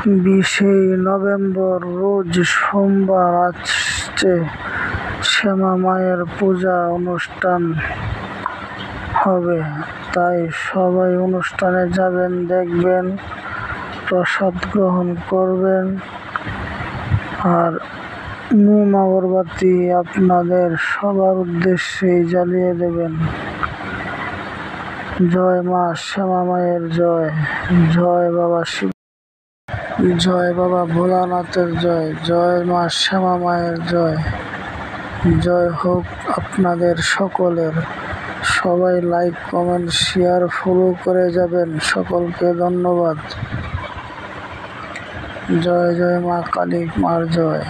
20 November রোজ সোমবার আসছে শ্যামা মায়ের পূজা অনুষ্ঠান হবে, তাই সবাই অনুষ্ঠানে যাবেন, দেখবেন, প্রসাদ গ্রহণ করবেন আর মোম আগরবাতি আপনাদের সবার উদ্দেশ্যেই জ্বালিয়ে দেবেন। জয় মা শ্যামা মায়ের জয়, জয় বাবা শিব, জয় বাবা ভোলানাথের জয়, জয় মা শ্যামা মায়ের জয়। জয় হোক আপনাদের সকলের। সবাই লাইক, কমেন্ট, শেয়ার, ফলো করে যাবেন। সকলকে ধন্যবাদ। জয় জয় মা কালী মার জয়।